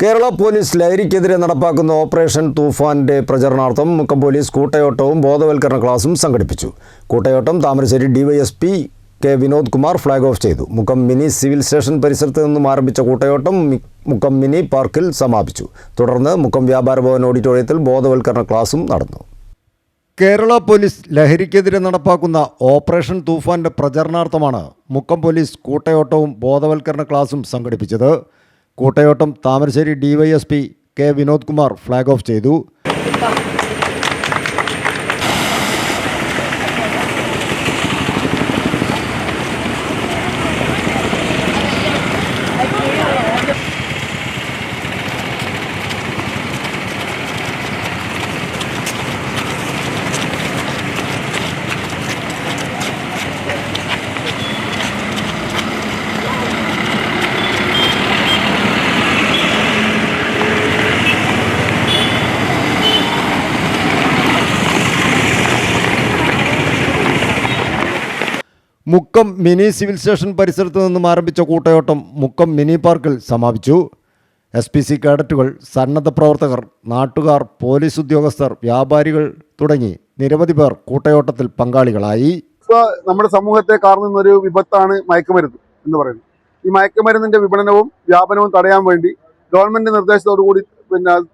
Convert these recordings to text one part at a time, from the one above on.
Kerala police ലഹരിക്കെതിരെ നടപ്പാക്കുന്ന operation തൂഫാന്റെ പ്രചരണാർത്ഥം മുക്കം പോലീസ് കൂട്ടയോട്ടവും ബോധവൽക്കരണ ക്ലാസും സംഘടിപ്പിച്ചു. കൂട്ടയോട്ടം Thamarassery DYSP K Vinod Kumar flag off ചെയ്തു. മുക്കം മിനി സിവിൽ സ്റ്റേഷൻ പരിസരത്ത് നിന്നും ആരംഭിച്ച കൂട്ടയോട്ടം മുക്കം മിനി പാർക്കിൽ സമാപിച്ചു. തുടർന്ന് മുക്കം വ്യാപാര ഭവൻ ഓഡിറ്റോറിയത്തിൽ ബോധവൽക്കരണ ക്ലാസും നടന്നു. കേരള പോലീസ് ലഹരിക്കെതിരെ നടപ്പാക്കുന്ന ഓപ്പറേഷൻ തൂഫാന്റെ പ്രചരണാർത്ഥമാണ് മുക്കം പോലീസ് കൂട്ടയോട്ടവും ബോധവൽക്കരണ ക്ലാസും സംഘടിപ്പിച്ചത്. കൂട്ടയോട്ടം Thamarassery DYSP K Vinod Kumar flag off ചെയ്തു. മുക്കം മിനി സിവിൽ സ്റ്റേഷൻ പരിസരത്ത് നിന്നും ആരംഭിച്ച കൂട്ടയോട്ടം മുക്കം മിനി പാർക്കിൽ സമാപിച്ചു. SPC കേഡറ്റുകൾ, സന്നദ്ധ പ്രവർത്തകർ, നാട്ടുകാർ, പോലീസ് ഉദ്യോഗസ്ഥർ, വ്യാപാരികൾ തുടങ്ങി നിരവധി പേർ കൂട്ടയോട്ടത്തിൽ പങ്കാളികളായി. നമ്മുടെ സമൂഹത്തെ കാർന്നൊരു വിപത്താണ് മയക്കുമരുന്ന് എന്ന് പറയുന്നത്. ഈ മയക്കുമരുന്നിന്റെ വിപണനവും വ്യാപനവും തടയാൻ വേണ്ടി ഗവൺമെന്റ് നിർദ്ദേശത്തോടുകൂടി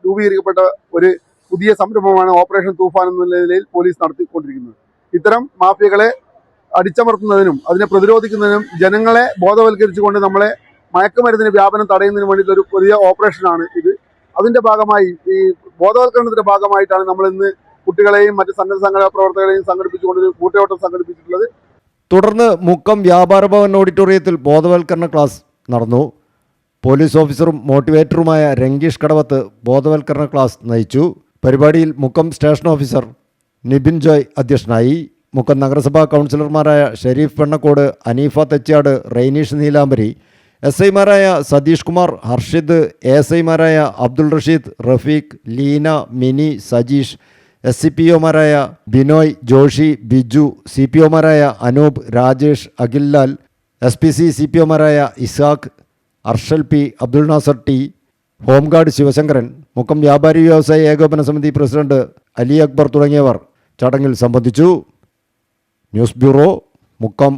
രൂപീകരിക്കപ്പെട്ട ഒരു പുതിയ സംരംഭമാണ് ഓപ്പറേഷൻ തൂഫാൻ എന്ന നിലയിൽ പോലീസ് നടത്തിക്കൊണ്ടിരിക്കുന്നത്. ഇത്തരം മാഫിയകളെ അടിച്ചമർത്തുന്നതിനും അതിനെ പ്രതിരോധിക്കുന്നതിനും ജനങ്ങളെ ബോധവൽക്കരിച്ചുകൊണ്ട് നമ്മളെ മയക്കുമരുന്നിന്റെ വ്യാപനം തടയുന്നതിന് വേണ്ടിയിട്ടുള്ള ഒരു പുതിയ ഓപ്പറേഷനാണ് ഇത്. അതിന്റെ ഭാഗമായി ഈ ബോധവൽക്കരണത്തിന്റെ ഭാഗമായിട്ടാണ് നമ്മൾ ഇന്ന് കുട്ടികളെയും മറ്റ് സന്നദ്ധ സംഘടനാ പ്രവർത്തകരെയും സംഘടിപ്പിച്ചുകൊണ്ട് ഒരു കൂട്ടയോട്ടം സംഘടിപ്പിച്ചിട്ടുള്ളത്. തുടർന്ന് മുക്കം വ്യാപാര ഭവൻ ഓഡിറ്റോറിയത്തിൽ ബോധവൽക്കരണ ക്ലാസ് നടന്നു. പോലീസ് ഓഫീസറും മോട്ടിവേറ്ററുമായ രംഗീഷ് കടവത്ത് ബോധവൽക്കരണ ക്ലാസ് നയിച്ചു. പരിപാടിയിൽ മുക്കം സ്റ്റേഷൻ ഓഫീസർ നിബിൻ ജോയ് അധ്യക്ഷനായി. മുക്കം നഗരസഭാ കൗൺസിലർമാരായ ഷെരീഫ് പെണ്ണക്കോട്, അനീഫ തെച്ചാട്, റെയ്നീഷ് നീലാംബരി, SIമാരായ സതീഷ് കുമാർ, ഹർഷിദ്, ASIമാരായ അബ്ദുൾ റഷീദ്, റഫീഖ്, ലീന, മിനി, സജീഷ്, SCPOമാരായ ബിനോയ്, ജോഷി, ബിജു, CPOമാരായ അനൂപ്, രാജേഷ്, അഖിൽലാൽ, SPC CPOമാരായ Isaq, Arshal P, Abdul Nasar T, home guard Sivasankaran, Mukkam വ്യാപാരി വ്യവസായ ഏകോപന സമിതി പ്രസിഡന്റ് അലി അക്ബർ തുടങ്ങിയവർ ചടങ്ങിൽ സംബന്ധിച്ചു. News bureau, Mukkam.